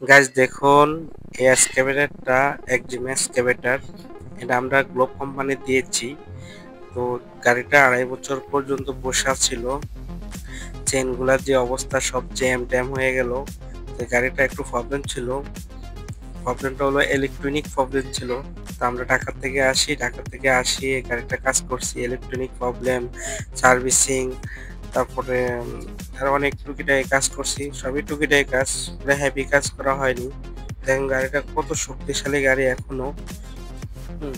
Guys দেখুন, এই এক্সকেভেটরটা EXIM excavator. এটা আমরা গ্লোব কোম্পানি দিয়েছি। তো গাড়িটা 2.5 বছর পর্যন্ত বসা ছিল। চেনগুলার যে অবস্থা সব জ্যাম ট্যাম হয়ে গেল। তো গাড়িটা একটু প্রবলেম ছিল। প্রবলেমটা হলো ইলেকট্রনিক প্রবলেম ছিল। তো আমরা ঢাকা থেকে আসি এই গাড়িটা কাজ করছি। ইলেকট্রনিক প্রবলেম, সার্ভিসিং, তারপরে আরো অনেক টুকিটাকি কাজ করছি। সবই টুকিটাকি কাজ, পুরো হেভি কাজ করা হয়নি। দেখেন গাড়িটা কত শক্তিশালী গাড়ি এখনো। হুম,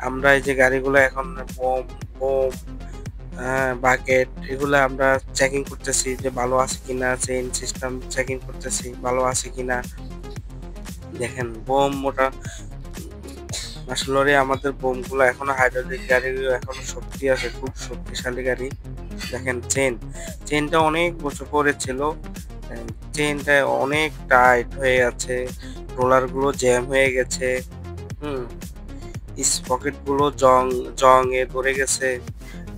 আমরা এই যে গাড়িগুলো এখন বোম বোম বাকেট এগুলো আমরা চেকিং করতেছি যে ভালো আছে কিনা, চেইন সিস্টেম চেকিং করতেছি ভালো আছে কিনা। দেখেন বোম মোটা আসলে আমাদের বোমগুলো এখনো হাইড্রোলিক গাড়ি এখনো শক্তি আছে, খুব শক্তিশালী গাড়ি। দেখেন চেনটা অনেক বছর পরে ছিল। চেনটা অনেক টাইট হয়ে আছে, রোলার গুলো জ্যাম হয়ে গেছে। হুম, স্পকেট গুলো জং এ ধরে গেছে।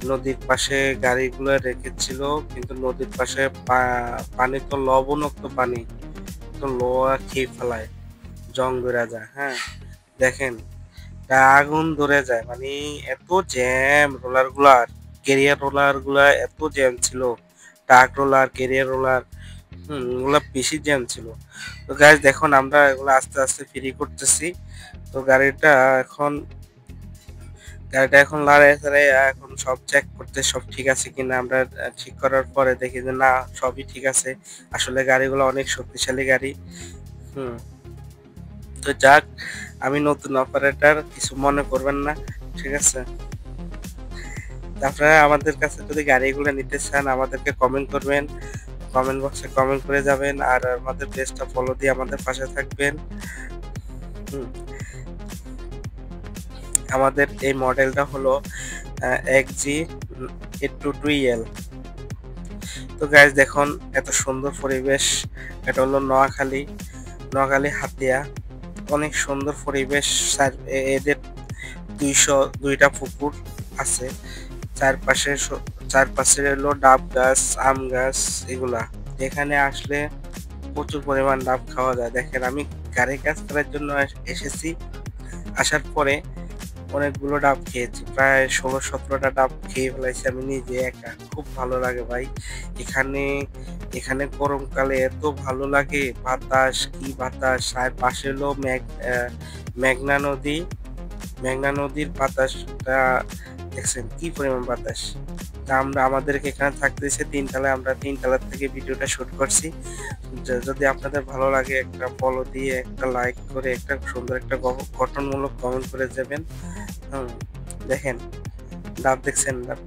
নদীর পাশে গাড়িগুলো রেখেছিল, কিন্তু নদীর পাশে পানি তো লবণাক্ত পানি, তো লোয়া খেয়ে ফেলায়, জং ধরে যায়। হ্যাঁ, দেখেন আগুন ধরে যায়, মানে এত জ্যাম রোলার গুলার, কেরিয়ার রোলার গুলা এত জ্যাম ছিল। ট্রাক রোলার, কেরিয়ার রোলার, ওগুলা বেশি জ্যাম ছিল। তো গাইস দেখুন আমরা এগুলো আস্তে আস্তে ফ্রি করতেছি। তো এখন লাড়ায় চাড়ায় এখন সব চেক করতে, সব ঠিক আছে কিনা। আমরা ঠিক করার পরে দেখি যে না, সবই ঠিক আছে। আসলে গাড়িগুলো অনেক শক্তিশালী গাড়ি। হুম, তো যাক, আমি নতুন অপারেটর, কিছু মনে করবেন না, ঠিক আছে। আপনারা আমাদের কাছে যদি গাড়িগুলো নিতে চান আমাদেরকে কমেন্ট করবেন, কমেন্ট বক্সে কমেন্ট করে যাবেন, আর আমাদের পেজটা ফলো দিয়ে আমাদের পাশে থাকবেন। হুম, আমাদের এই মডেলটা হলো XG 822EL। তো গাইজ দেখুন এত সুন্দর পরিবেশ। এটা হলো নোয়াখালী হাতিয়া। অনেক সুন্দর পরিবেশ। এদের 202টা পুকুর আছে। চারপাশে চারপাশে হলো ডাব গাছ, আম গাছ, এগুলা। এখানে আসলে প্রচুর পরিমাণ ডাব খাওয়া যায়। দেখেন আমি গাড়ি কাজ করার জন্য এসেছি। আসার পরে অনেকগুলো ডাব খেয়েছি, প্রায় 16-17টা ডাব খেয়ে ফেলাইছি আমি নিজে একা। খুব ভালো লাগে ভাই এখানে। এখানে গরমকালে এত ভালো লাগে, বাতাস কি বাতাস। আর পাশে হলো মেঘনা নদী। মেঘনা নদীর বাতাসটা দেখছেন কি পরিমাণ বাতাস। তা আমাদেরকে এখানে থাকতে দিয়েছে 3 তলায়, আমরা 3 তলার থেকে ভিডিওটা শুট করছি। যদি আপনাদের ভালো লাগে একটা ফলো দিয়ে, একটা লাইক করে, একটা সুন্দর একটা গঠনমূলক কমেন্ট করে যাবেন। হুম, দেখেন ডাব দেখছেন, ডাব